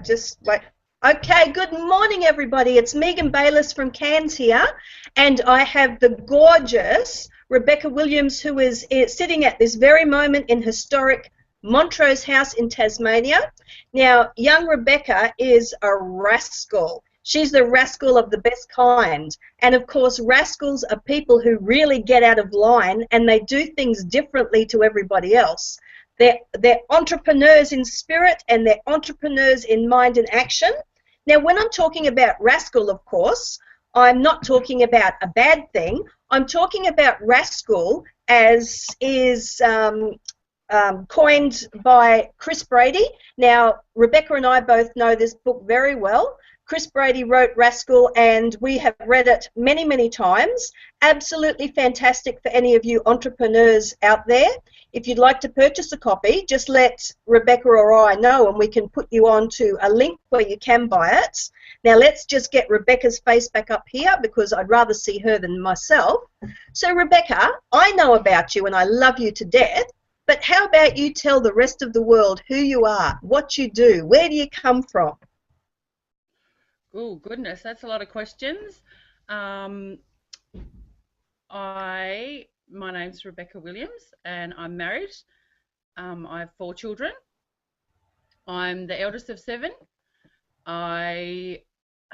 just wait. Okay, good morning, everybody. It's Megan Bayliss from Cairns here, and I have the gorgeous Rebecca Williams, who is sitting at this very moment in historic Montrose House in Tasmania. Now, young Rebecca is a rascal. She's the rascal of the best kind. And of course, rascals are people who really get out of line and they do things differently to everybody else. They're entrepreneurs in spirit and they're entrepreneurs in mind and action. Now, when I'm talking about rascal, of course, I'm not talking about a bad thing. I'm talking about rascal as is coined by Chris Brady. Now, Rebecca and I both know this book very well. Chris Brady wrote Rascal, and we have read it many, many times. Absolutely fantastic for any of you entrepreneurs out there. If you'd like to purchase a copy, just let Rebecca or I know, and we can put you on to a link where you can buy it. Now, let's just get Rebecca's face back up here because I'd rather see her than myself. So, Rebecca, I know about you and I love you to death, but how about you tell the rest of the world who you are, what you do, where do you come from? Oh, goodness, that's a lot of questions. My name's Rebecca Williams and I'm married. I have 4 children. I'm the eldest of 7. I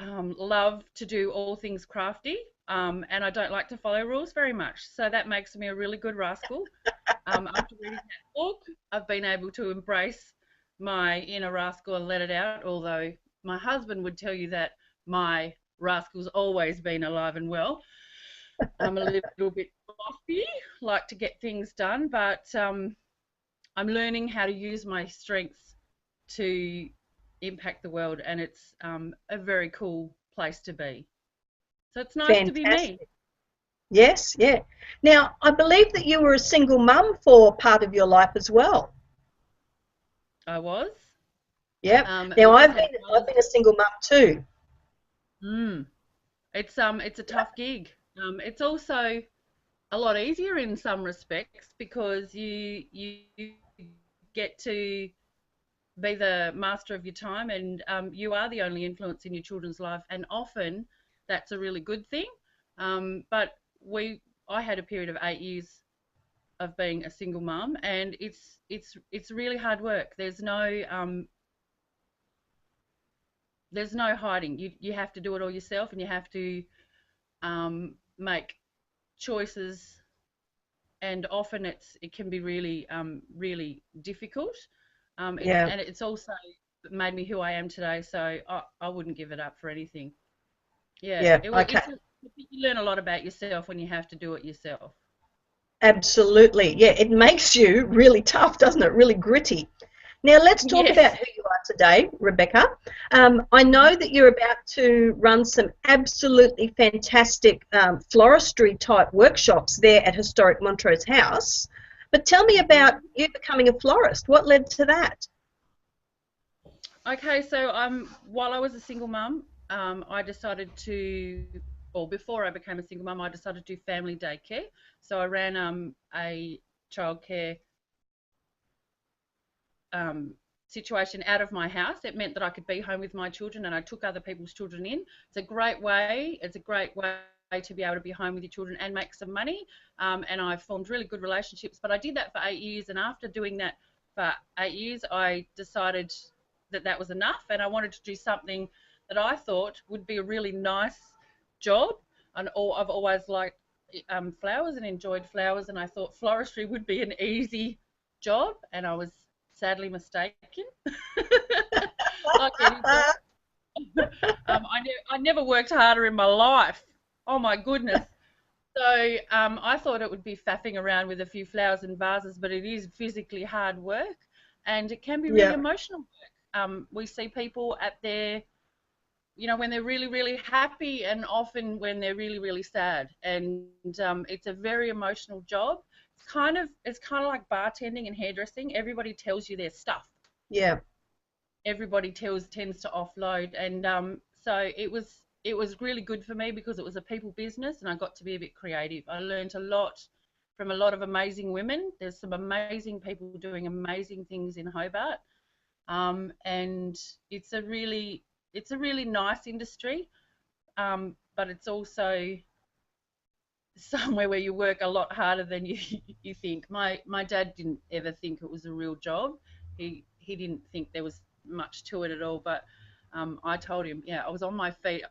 love to do all things crafty, and I don't like to follow rules very much. So that makes me a really good rascal. After reading that book, I've been able to embrace my inner rascal and let it out, although my husband would tell you that my rascal's always been alive and well. I'm a little bit bossy, like to get things done, but I'm learning how to use my strengths to impact the world, and it's a very cool place to be. So it's nice to be me. Yes, yeah. Now, I believe that you were a single mum for part of your life as well. I was. Yeah. Now, I've been a single mum too. It's a tough gig. It's also a lot easier in some respects because you get to be the master of your time, and you are the only influence in your children's life, and often that's a really good thing. But I had a period of 8 years of being a single mum, and it's really hard work. There's no hiding. You have to do it all yourself, and you have to make choices, and often it can be really really difficult. And it's also made me who I am today, so I wouldn't give it up for anything. Yeah. You learn a lot about yourself when you have to do it yourself. Absolutely. Yeah, it makes you really tough, doesn't it? Really gritty. Now, let's talk about who you are today, Rebecca. I know that you're about to run some absolutely fantastic floristry type workshops there at historic Montrose House. But tell me about you becoming a florist. What led to that? Okay, so while I was a single mum, I decided to, or before I became a single mum, I decided to do family daycare. So I ran a childcare situation out of my house. It meant that I could be home with my children, and I took other people's children in. It's a great way to be able to be home with your children and make some money, and I formed really good relationships. But I did that for 8 years, and after doing that for 8 years, I decided that was enough, and I wanted to do something that I thought would be a really nice job. And I've always liked flowers and enjoyed flowers, and I thought floristry would be an easy job, and I was sadly mistaken. Like anything. I never worked harder in my life. Oh my goodness. So I thought it would be faffing around with a few flowers and vases, but it is physically hard work, and it can be really emotional work. We see people at their, when they're really, really happy, and often when they're really, really sad, and it's a very emotional job. It's kind of like bartending and hairdressing. Everybody tells you their stuff. Yeah. Everybody tends to offload, and so it was really good for me because it was a people business, and I got to be a bit creative. I learned a lot from a lot of amazing women. There's some amazing people doing amazing things in Hobart, and it's a really nice industry, but it's also somewhere where you work a lot harder than you think. My dad didn't ever think it was a real job. He didn't think there was much to it at all. But I told him, yeah, I was on my feet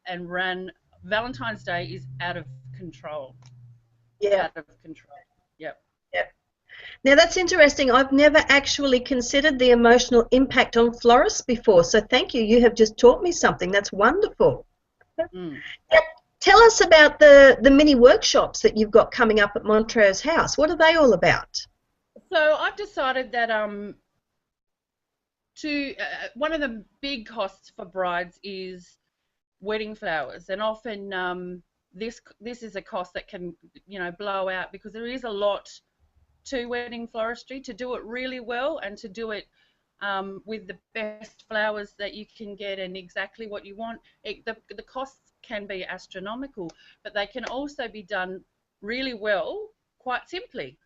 and ran. Valentine's Day is out of control. Yeah. Out of control. Yep. Yep. Now that's interesting. I've never actually considered the emotional impact on florists before. So thank you. You have just taught me something. That's wonderful. Mm. Now, tell us about the mini workshops that you've got coming up at Montrose House. What are they all about? So I've decided that one of the big costs for brides is wedding flowers, and often this is a cost that can blow out, because there is a lot to wedding floristry. To do it really well and to do it with the best flowers that you can get and exactly what you want, the costs can be astronomical, but they can also be done really well quite simply.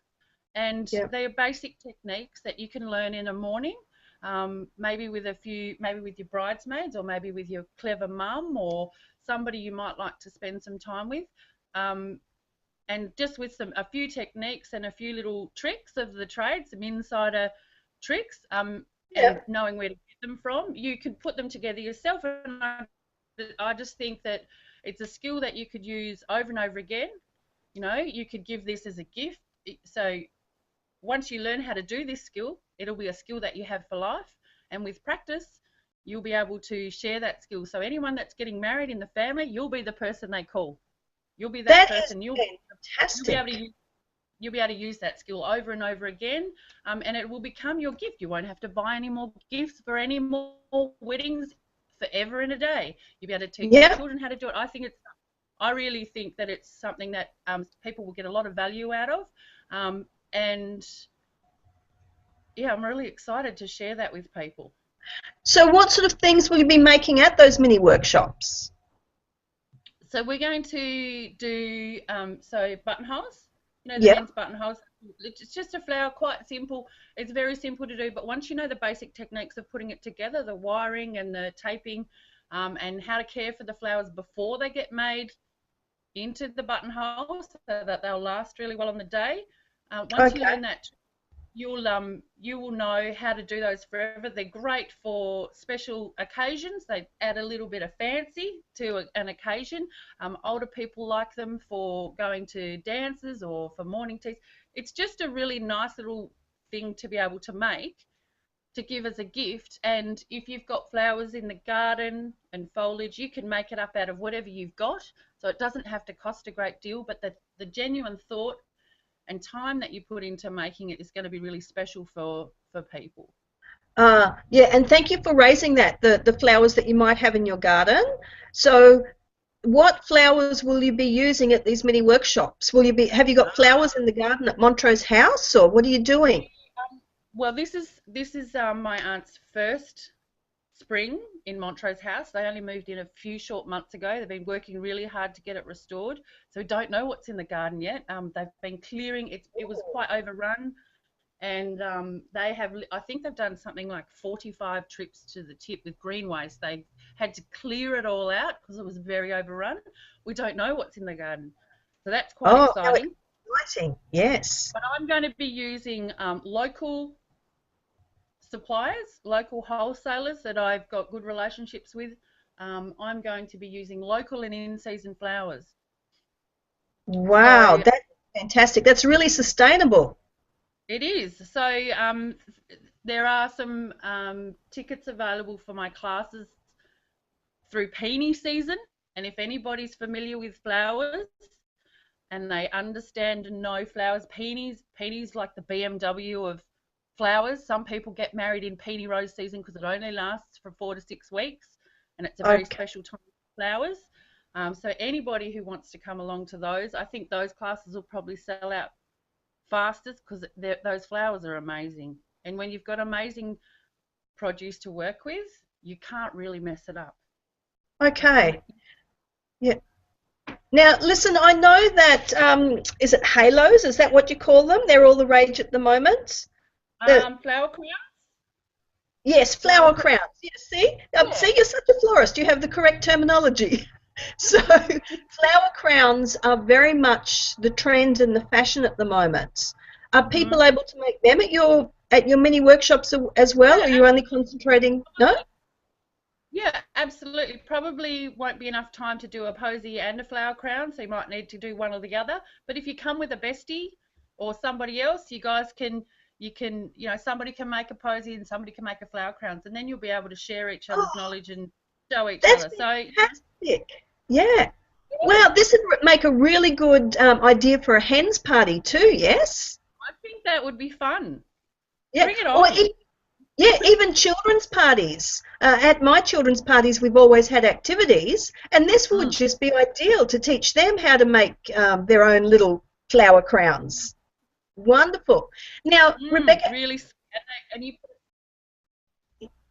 And Yep. they are basic techniques that you can learn in a morning, maybe with your bridesmaids, or maybe with your clever mum, or somebody you might like to spend some time with, and just with a few techniques and a few little tricks of the trade, some insider tricks, and knowing where to get them from, you could put them together yourself. And I just think that it's a skill that you could use over and over again. You could give this as a gift. So once you learn how to do this skill, it'll be a skill that you have for life. And with practice, you'll be able to share that skill. So anyone that's getting married in the family, you'll be the person they call. You'll be that person. You'll be able to use that skill over and over again, and it will become your gift. You won't have to buy any more gifts for any more weddings forever and a day. You'll be able to teach your children how to do it. I really think that it's something that people will get a lot of value out of, and yeah, I'm really excited to share that with people. So what sort of things will you be making at those mini workshops? So we're going to do buttonholes, the men's buttonholes. It's just a flower, quite simple. It's very simple to do, but once you know the basic techniques of putting it together, the wiring and the taping, and how to care for the flowers before they get made into the buttonholes so that they'll last really well on the day. Once you learn that, you will know how to do those forever. They're great for special occasions. They add a little bit of fancy to an occasion. Older people like them for going to dances or for morning teas. It's just a really nice little thing to be able to make, to give as a gift. And if you've got flowers in the garden and foliage, you can make it up out of whatever you've got. So it doesn't have to cost a great deal, but the genuine thought and time that you put into making it is going to be really special for people. Yeah, and thank you for raising that, the flowers that you might have in your garden. So what flowers will you be using at these mini workshops? Have you got flowers in the garden at Montrose House, or what are you doing? Well, this is my aunt's first spring in Montrose House. They only moved in a few short months ago. They've been working really hard to get it restored, so we don't know what's in the garden yet. They've been clearing it. It was quite overrun, and I think they've done something like 45 trips to the tip with green waste. They had to clear it all out because it was very overrun. We don't know what's in the garden, so that's quite exciting. Exciting, yes. But I'm going to be using local suppliers, local wholesalers that I've got good relationships with. I'm going to be using local and in-season flowers. Wow, that's fantastic. That's really sustainable. It is. So there are some tickets available for my classes through peony season, and if anybody's familiar with flowers and they understand and know flowers, peonies like the BMW of flowers. Some people get married in peony rose season because it only lasts for 4 to 6 weeks, and it's a very special time for flowers. So anybody who wants to come along to those, I think those classes will probably sell out fastest because those flowers are amazing. And when you've got amazing produce to work with, you can't really mess it up. Okay. Yeah. Now, listen, I know that, is it halos? Is that what you call them? They're all the rage at the moment. Flower crowns? Yes, Flower flower crown. crowns. Yes, see? Yeah. See, you're such a florist. You have the correct terminology. So, flower crowns are very much the trend and the fashion at the moment. Are Hmm. people able to make them at your mini workshops as well, or Yeah, are you only concentrating? No? absolutely. Yeah, absolutely. Probably won't be enough time to do a posy and a flower crown, so you might need to do one or the other. But if you come with a bestie or somebody else, you guys can, somebody can make a posy and somebody can make a flower crowns, and then you'll be able to share each other's Oh, knowledge and show each that's other. So, fantastic. Yeah. yeah, Wow, this would make a really good idea for a hens party too, yes? I think that would be fun. Yeah. Bring it Or on. yeah, even children's parties. At my children's parties, we've always had activities, and this would Mm, just be ideal to teach them how to make their own little flower crowns. Wonderful. Now, Rebecca, really, and you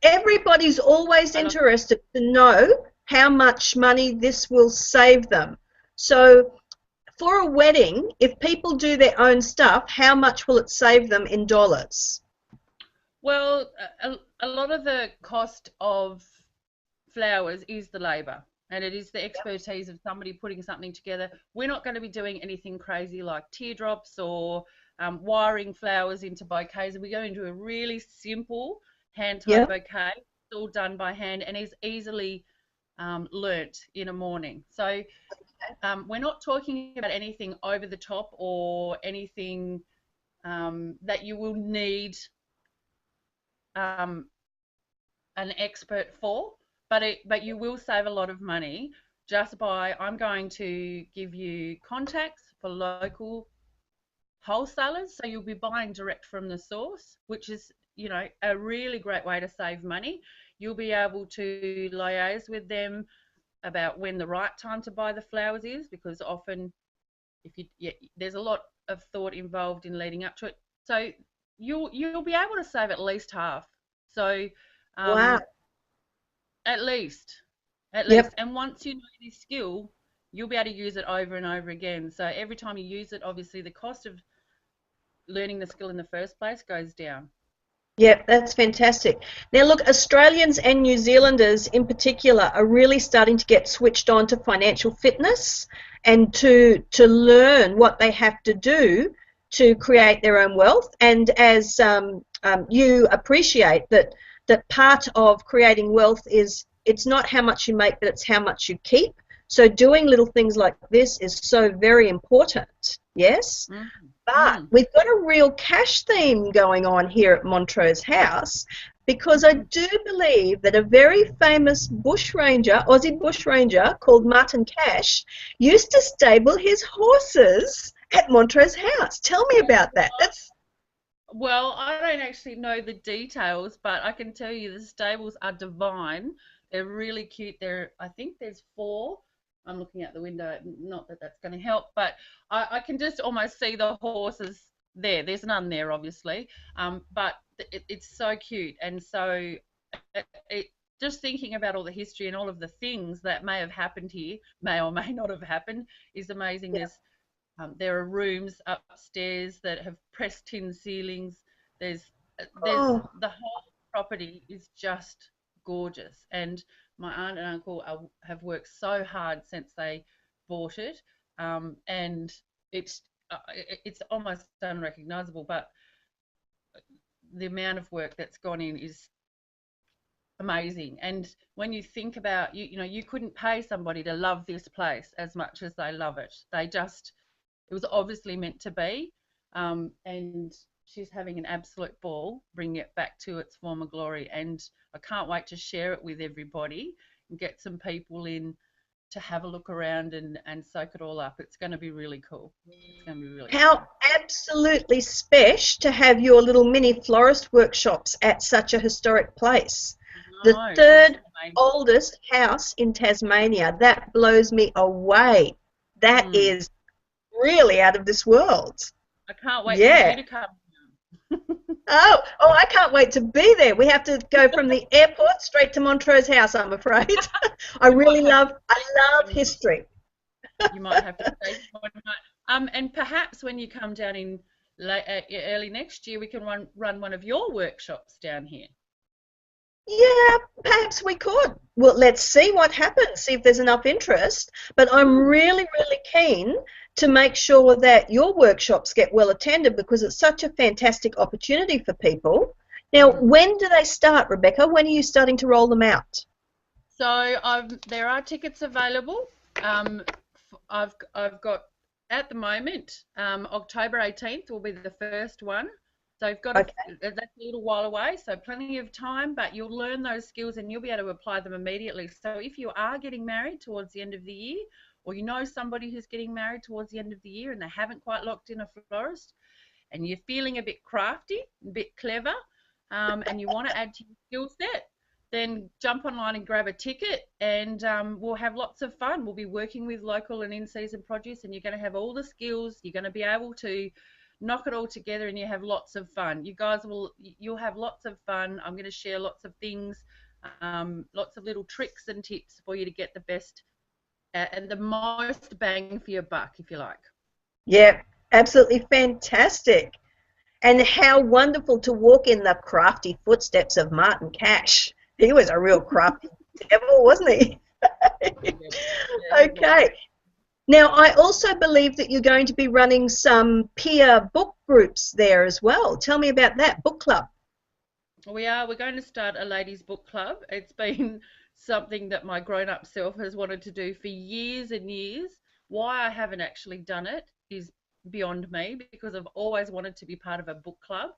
everybody's always put interested to know how much money this will save them. So, for a wedding, if people do their own stuff, how much will it save them in dollars? well, a lot of the cost of flowers is the labour and it is the expertise of somebody putting something together. We're not going to be doing anything crazy like teardrops or wiring flowers into bouquets. We're going to do a really simple hand-tied Yeah. bouquet. It's all done by hand and is easily learnt in a morning. So we're not talking about anything over the top or anything that you will need um, an expert for, but you will save a lot of money just by I'm going to give you contacts for local wholesalers, so you'll be buying direct from the source, which is a really great way to save money. You'll be able to liaise with them about when the right time to buy the flowers is, because often if you yeah, there's a lot of thought involved in leading up to it. So you'll be able to save at least half. So Wow. um, at least, at least. Yep. And once you know this skill, you'll be able to use it over and over again. So every time you use it, obviously the cost of learning the skill in the first place goes down. Yep, that's fantastic. Now, look, Australians and New Zealanders in particular are really starting to get switched on to financial fitness and to learn what they have to do to create their own wealth. And as you appreciate that part of creating wealth is it's not how much you make, but it's how much you keep. So doing little things like this is so very important. Yes? Mm, But mm, we've got a real cash theme going on here at Montrose House because I mm. do believe that a very famous bushranger, Aussie bushranger called Martin Cash, used to stable his horses at Montrose House. Tell me about that. That's Well, I don't actually know the details, but I can tell you the stables are divine. They're really cute. I think there's four. I'm looking out the window. Not that that's going to help, but I can just almost see the horses there. There's none there, obviously, but it's so cute. And so it just thinking about all the history and all of the things that may have happened here, may or may not have happened, is amazing. yeah. There are rooms upstairs that have pressed tin ceilings. There's Oh, the whole property is just gorgeous, and my aunt and uncle have worked so hard since they bought it, and it's it's almost unrecognizable, but the amount of work that's gone in is amazing. And when you think about you couldn't pay somebody to love this place as much as they love it. It was obviously meant to be, and she's having an absolute ball bringing it back to its former glory. And I can't wait to share it with everybody and get some people in to have a look around and soak it all up. It's going to be really cool. It's going to be really how cool. absolutely special to have your little mini florist workshops at such a historic place. The No, it's third amazing. oldest house in Tasmania. That blows me away. That Mm. is really out of this world. I can't wait for you Yeah. to come. Oh, I can't wait to be there. We have to go from the airport straight to Montrose House, I'm afraid. You might have to I stay for love one night. history. You might have to stay for one night. And perhaps when you come down in early next year, we can run one of your workshops down here. Yeah, perhaps we could. Well, let's see what happens, see if there's enough interest. But I'm Mm. really, really keen to make sure that your workshops get well attended because it's such a fantastic opportunity for people. Now, Mm. when do they start, Rebecca? When are you starting to roll them out? So there are tickets available. Um, I've got at the moment October 18th will be the first one. So you've got Okay. that's a little while away, so plenty of time, but you'll learn those skills and you'll be able to apply them immediately. So if you are getting married towards the end of the year, or you know somebody who's getting married towards the end of the year and they haven't quite locked in a florist, and you're feeling a bit crafty, a bit clever, and you want to add to your skill set, then jump online and grab a ticket, and we'll have lots of fun. We'll be working with local and in-season produce, and you're going to have all the skills. You're going to be able to knock it all together, and you have lots of fun. You'll have lots of fun. I'm going to share lots of things, lots of little tricks and tips for you to get the best and the most bang for your buck, if you like. Yeah, absolutely fantastic. And how wonderful to walk in the crafty footsteps of Martin Cash. He was a real crafty devil, wasn't he? Yeah, yeah, he was. Okay. Now, I also believe that you're going to be running some peer book groups there as well. Tell me about that book club. We are. We're going to start a ladies' book club. It's been something that my grown-up self has wanted to do for years and years. Why I haven't actually done it is beyond me because I've always wanted to be part of a book club.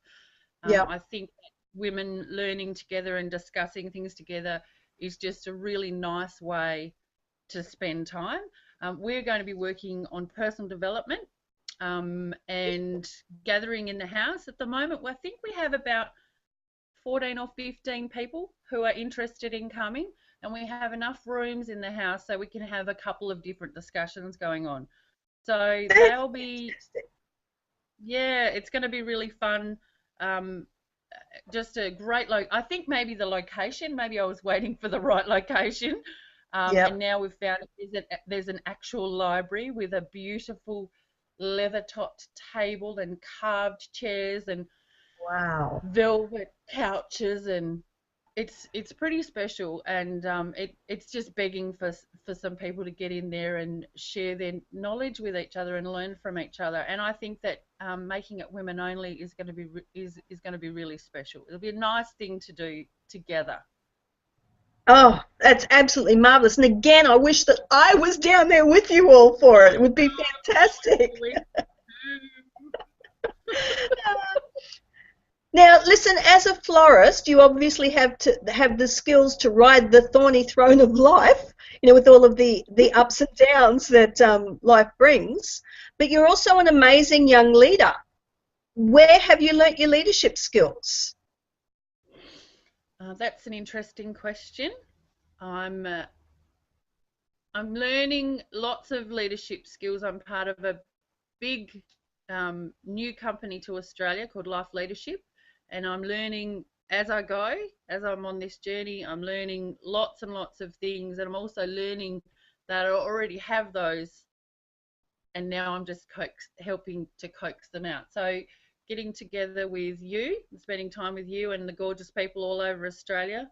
Yeah. I think women learning together and discussing things together is just a really nice way to spend time. We're going to be working on personal development and gathering in the house. At the moment, I think we have about 14 or 15 people who are interested in coming, and we have enough rooms in the house so we can have a couple of different discussions going on. So That's they'll be, fantastic. yeah, it's going to be really fun. Um, just a great I think maybe the location, maybe I was waiting for the right location. And Yep. now we've found there's an actual library with a beautiful leather topped table and carved chairs and Wow. velvet couches, and it's pretty special, and it's just begging for some people to get in there and share their knowledge with each other and learn from each other. And I think that making it women only is going to be is going to be really special. It'll be a nice thing to do together. Oh, that's absolutely marvelous. And again, I wish that I was down there with you all for it. It would be fantastic. Now, listen, as a florist, you obviously have to have the skills to ride the thorny throne of life, with all of the ups and downs that life brings. But you're also an amazing young leader. Where have you learnt your leadership skills? That's an interesting question. I'm uh, I'm learning lots of leadership skills. I'm part of a big new company to Australia called Life Leadership, and I'm learning as I go, as I'm on this journey. I'm learning lots and lots of things, and I'm also learning that I already have those, and now I'm just helping to coax them out. So, getting together with you, spending time with you, and the gorgeous people all over Australia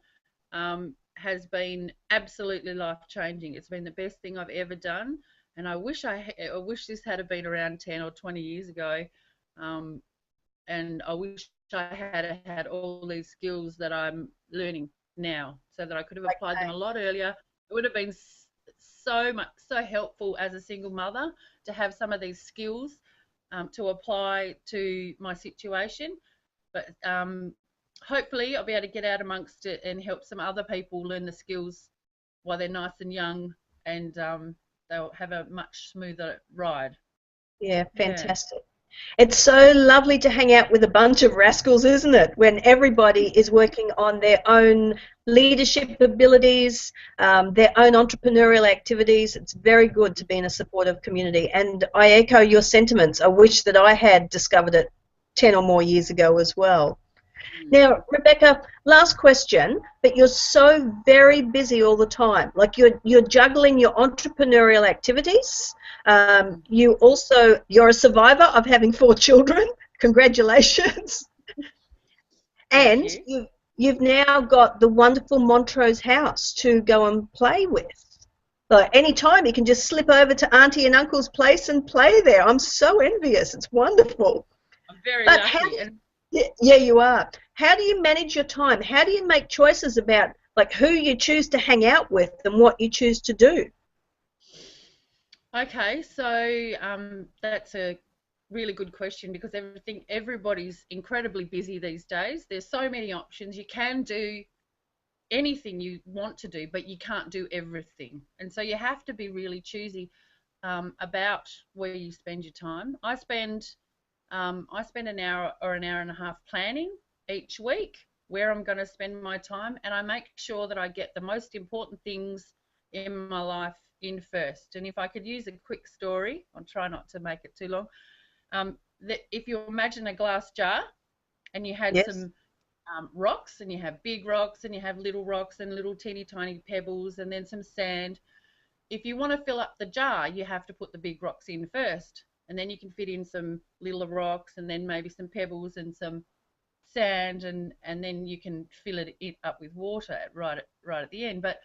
has been absolutely life changing. It's been the best thing I've ever done, and I wish this had been around 10 or 20 years ago, um, and I wish I had all these skills that I'm learning now, so that I could have applied them a Okay. lot earlier. It would have been so helpful as a single mother to have some of these skills to apply to my situation. But hopefully I'll be able to get out amongst it and help some other people learn the skills while they're nice and young, and they'll have a much smoother ride. Yeah, Yeah. fantastic. It's so lovely to hang out with a bunch of rascals, isn't it? When everybody is working on their own leadership abilities, their own entrepreneurial activities. It's very good to be in a supportive community. And I echo your sentiments. I wish that I had discovered it 10 or more years ago as well. Now, Rebecca, last question, but you're so very busy all the time. Like you're juggling your entrepreneurial activities. You're a survivor of having 4 children. Congratulations. Thank And you. you've now got the wonderful Montrose House to go and play with. Like any time you can just slip over to Auntie and Uncle's place and play there. I'm so envious. It's wonderful. I'm very But how lucky. And yeah, you are. How do you manage your time? How do you make choices about like who you choose to hang out with and what you choose to do? okay, so that's a really good question because everybody's incredibly busy these days. There's so many options. You can do anything you want to do, but you can't do everything. And so you have to be really choosy about where you spend your time. I spend an hour or an hour and a half planning each week where I'm going to spend my time, and I make sure that I get the most important things in my life in first. And if I could use a quick story, I'll try not to make it too long. That if you imagine a glass jar and you had Yes. some rocks, and you have big rocks and you have little rocks and little teeny tiny pebbles and then some sand. If you want to fill up the jar, you have to put the big rocks in first, and then you can fit in some little rocks and then maybe some pebbles and some sand, and then you can fill it up with water right at the end. But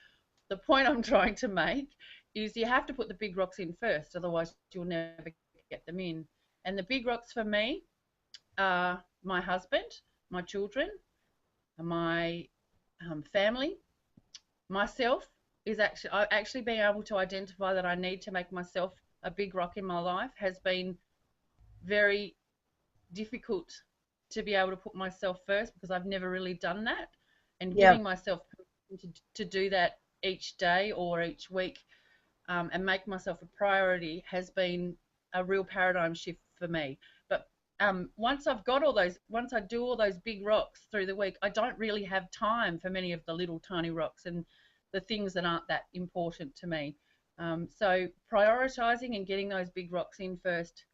the point I'm trying to make is you have to put the big rocks in first, otherwise you'll never get them in. And the big rocks for me are my husband, my children, my family, myself. Is actually being able to identify that I need to make myself a big rock in my life has been very difficult to be able to put myself first because I've never really done that, and Yeah. giving myself permission to do that each day or each week, and make myself a priority has been a real paradigm shift for me. But once I do all those big rocks through the week, I don't really have time for many of the little tiny rocks and the things that aren't that important to me. So prioritizing and getting those big rocks in first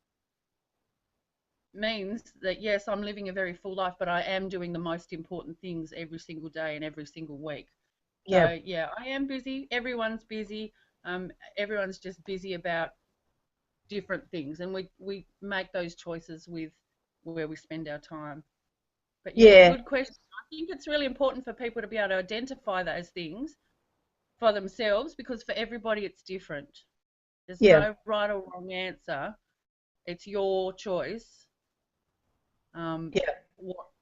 means that yes, I'm living a very full life, but I am doing the most important things every single day and every single week. Yeah. So yeah, I am busy. Everyone's busy. Everyone's just busy about different things, and we make those choices with where we spend our time. But yeah, Yeah. good question. I think it's really important for people to be able to identify those things for themselves because for everybody it's different. There's Yeah. no right or wrong answer. It's your choice.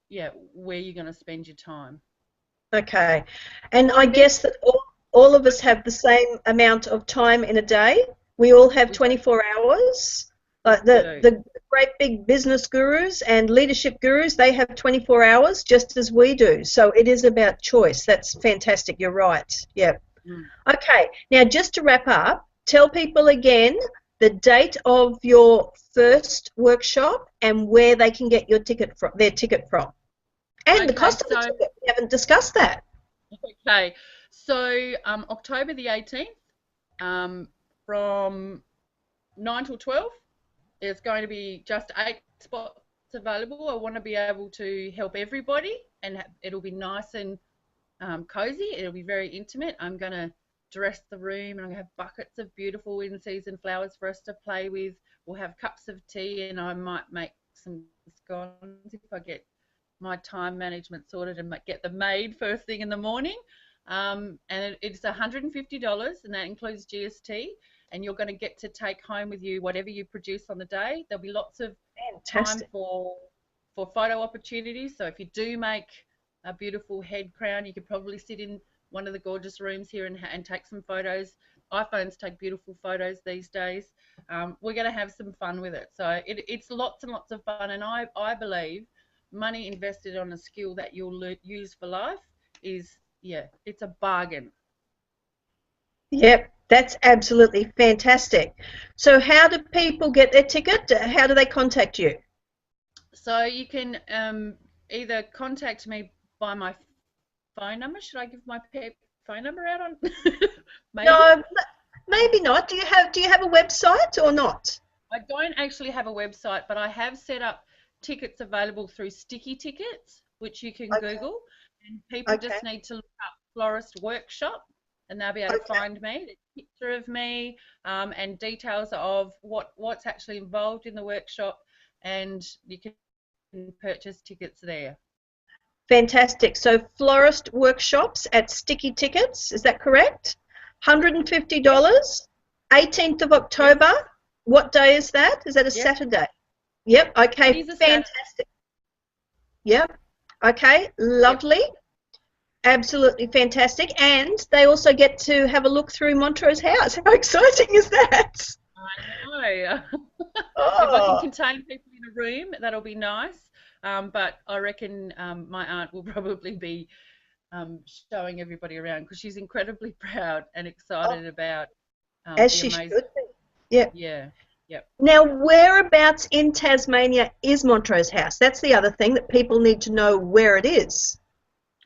Yeah. Where you're going to spend your time. Okay. And I And then guess that all of us have the same amount of time in a day. We all have we do, 24 hours. we The do. the great big business gurus and leadership gurus, they have 24 hours just as we do. So it is about choice. That's fantastic. You're right. Yeah. Mm. Okay. Now, just to wrap up, tell people again the date of your first workshop and where they can get their ticket from. And the Okay, cost of the so ticket. We haven't discussed that. okay, so October the 18th, um, from 9 till 12. There's going to be just 8 spots available. I want to be able to help everybody, and it'll be nice and cozy. It'll be very intimate. I'm going to dress the room, and I'm going to have buckets of beautiful in-season flowers for us to play with. We'll have cups of tea, and I might make some scones if I get my time management sorted and get them made first thing in the morning. And it's $150, and that includes GST. And you're going to get to take home with you whatever you produce on the day. There'll be lots of time Fantastic. for photo opportunities. So if you do make a beautiful head crown, you could probably sit in one of the gorgeous rooms here and take some photos. iPhones take beautiful photos these days. We're going to have some fun with it. So it's lots and lots of fun. And I believe money invested on a skill that you'll use for life is, yeah, it's a bargain. Yep, that's absolutely fantastic. So how do people get their ticket? How do they contact you? So you can either contact me by my phone number. Should I give my phone number out on? Maybe. No, maybe not. Do you have a website or not? I don't actually have a website, but I have set up tickets available through Sticky Tickets, which you can Okay, Google, and people okay, just need to look up Florist Workshop, and they'll be able to okay. find me, the picture of me, and details of what's actually involved in the workshop, and you can purchase tickets there. Fantastic. So florist workshops at Sticky Tickets, is that correct? $150, 18th of Yes, October. What day is that? Is that a yep. Saturday? Yep, It okay, is a Saturday. fantastic. Yep, okay, Yep. lovely. Absolutely fantastic. And they also get to have a look through Montrose House. How exciting is that? I know. If I can Oh, contain people in a room, that'll be nice. But I reckon my aunt will probably be showing everybody around because she's incredibly proud and oh, excited about as the she amazing. should be. Yep. Yeah, yep. Now, whereabouts in Tasmania is Montrose House? That's the other thing that people need to know where it is.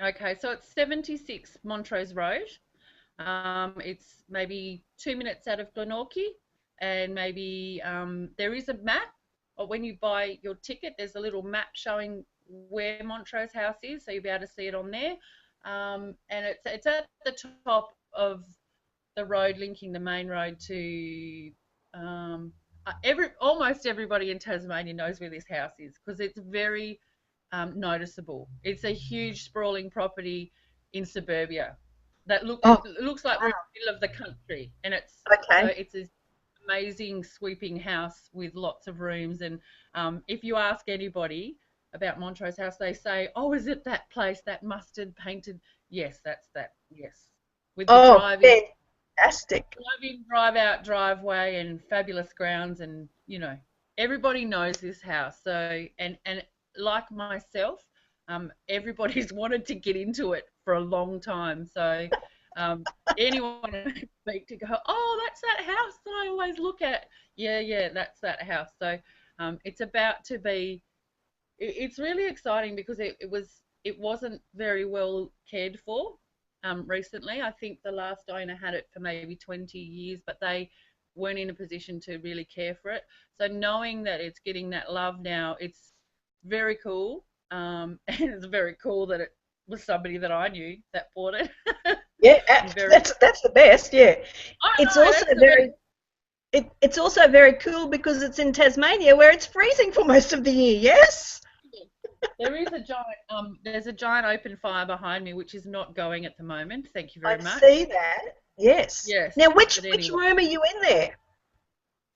Okay, so it's 76 Montrose Road. It's maybe 2 minutes out of Glenorchy, and maybe there is a map. Or when you buy your ticket, there's a little map showing where Montrose House is, so you'll be able to see it on there. And it's at the top of the road linking the main road to almost everybody in Tasmania knows where this house is because it's very noticeable. It's a huge sprawling property in suburbia that Oh, it looks like we're wow. in the middle of the country, and Okay. it's this amazing sweeping house with lots of rooms. And if you ask anybody about Montrose House, they say, "Oh, is it that place, that mustard painted?" Yes, that's that. Yes, with the Oh, fantastic. drive in, drive out driveway and fabulous grounds, and everybody knows this house. So and like myself, everybody's wanted to get into it for a long time. So um, anyone I speak to go, oh, that's that house that I always look at. Yeah, yeah, that's that house. So it's about to be. It's really exciting because it wasn't very well cared for recently. I think the last owner had it for maybe 20 years, but they weren't in a position to really care for it. So knowing that it's getting that love now, it's very cool. And it's very cool that it was somebody that I knew that bought it. Yeah, I'm very, that's the best. Yeah, I it's know, also that's the best. very it's also very cool because it's in Tasmania where it's freezing for most of the year. Yes, There is a there's a giant open fire behind me, which is not going at the moment. Thank you I very see much. that. Yes. Yes, Now, which but which anyway, room are you in there?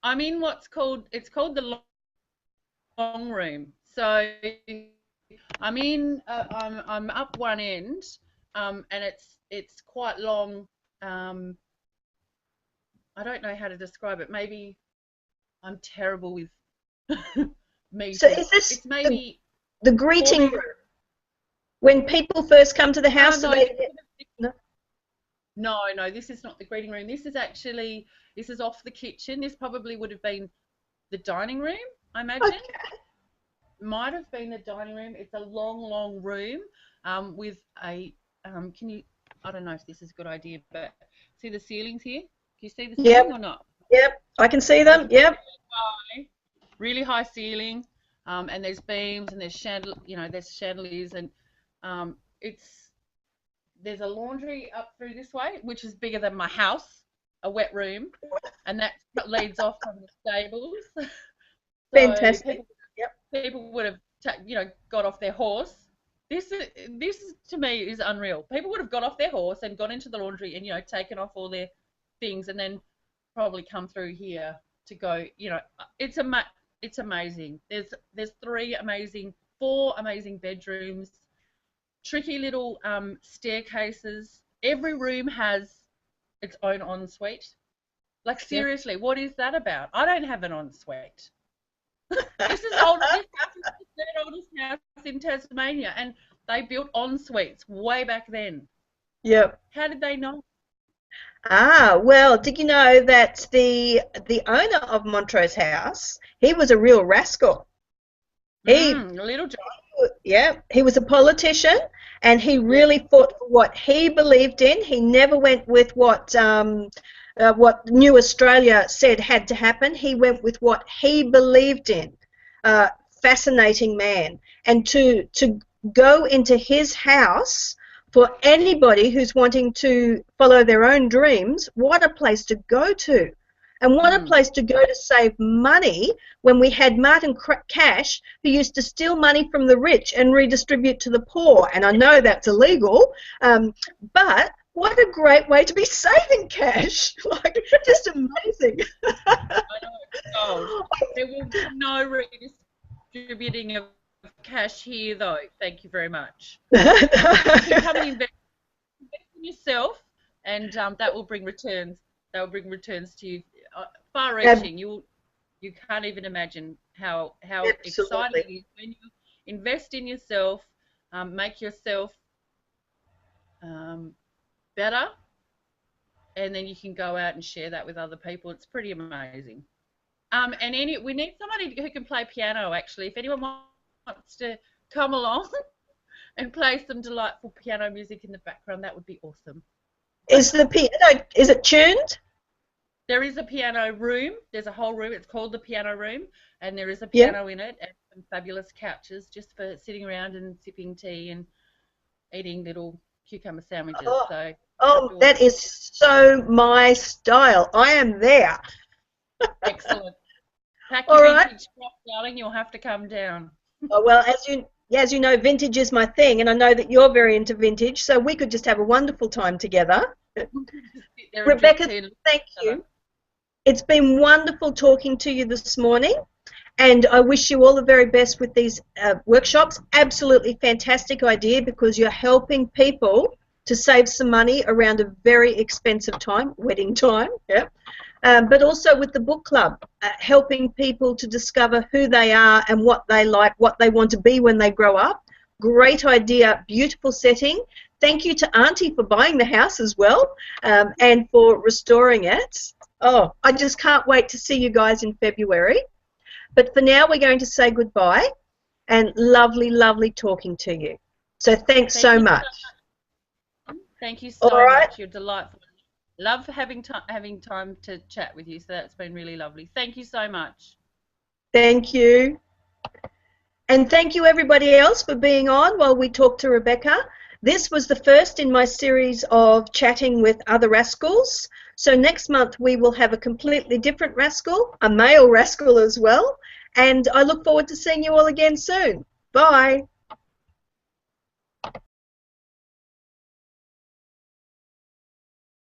I'm in it's called the long room. So I'm up one end, and it's quite long. Um, I don't know how to describe it. Maybe I'm terrible with So meters. is this It's maybe the greeting 40. room? When people first come to the Oh house, do no, they get, no? no, this is not the greeting room. This is off the kitchen. This probably would have been the dining room, I imagine. Okay. Might have been the dining room. It's a long, long room with a. Can you? I don't know if this is a good idea, but see the ceilings here? Can you see the ceiling Yep. or not? Yep. I can see It's them. Yep. really high ceiling, and there's beams and there's chandeliers, and it's there's a laundry up through this way, which is bigger than my house, a wet room, and that leads off from the stables. So Fantastic. Yep. people would have got off their horse. This to me is unreal. People would have got off their horse and gone into the laundry and taken off all their things and then probably come through here to go. It's amazing. There's four amazing bedrooms, tricky little staircases. Every room has its own ensuite. Like Yep. seriously, what is that about? I don't have an ensuite. This is old. This is the third oldest house in Tasmania, and they built en suites way back then. Yep. How did they know? Ah, well, did you know that the owner of Montrose House, he was a real rascal. He Little John. Yeah, he was a politician, and he Yep. really fought for what he believed in. He never went with what New Australia said had to happen. He went with what he believed in. Uh, Fascinating man, and to go into his house for anybody who's wanting to follow their own dreams, what a place to go to. And what a place to go to save money when we had Martin Cash, who used to steal money from the rich and redistribute to the poor. And I know that's illegal, but what a great way to be saving cash. Like, just amazing. I know. There will be no redistributing of cash here, though. Thank you very much. You can come and invest in yourself, and that will bring returns. That will bring returns to you, far-reaching. You can't even imagine how exciting it is when you invest in yourself, make yourself better, and then you can go out and share that with other people. It's pretty amazing. And we need somebody who can play piano, actually. If anyone wants to come along and play some delightful piano music in the background, that would be awesome. Is the piano, is it tuned? There is a piano room. There's a whole room. It's called the piano room, and there is a piano in it, and some fabulous couches just for sitting around and sipping tea and eating little cucumber sandwiches. That is so my style. I am there. Excellent. Pack your vintage stuff, darling. You'll have to come down. Oh, well, as you know, vintage is my thing, and I know that you're very into vintage, so we could just have a wonderful time together. Rebecca, thank you. It's been wonderful talking to you this morning, and I wish you all the very best with these workshops. Absolutely fantastic idea, because you're helping people to save some money around a very expensive time, wedding time, but also with the book club, helping people to discover who they are and what they like, what they want to be when they grow up. Great idea, beautiful setting. Thank you to Auntie for buying the house as well, and for restoring it. Oh, I just can't wait to see you guys in February. But for now, we're going to say goodbye, and lovely, lovely talking to you. So thanks so much. Thank you so much. You're delightful. Love having time to chat with you. So that's been really lovely. Thank you so much. Thank you. And thank you everybody else for being on while we talk to Rebecca. This was the first in my series of chatting with other rascals. So next month we will have a completely different rascal, a male rascal as well. And I look forward to seeing you all again soon. Bye.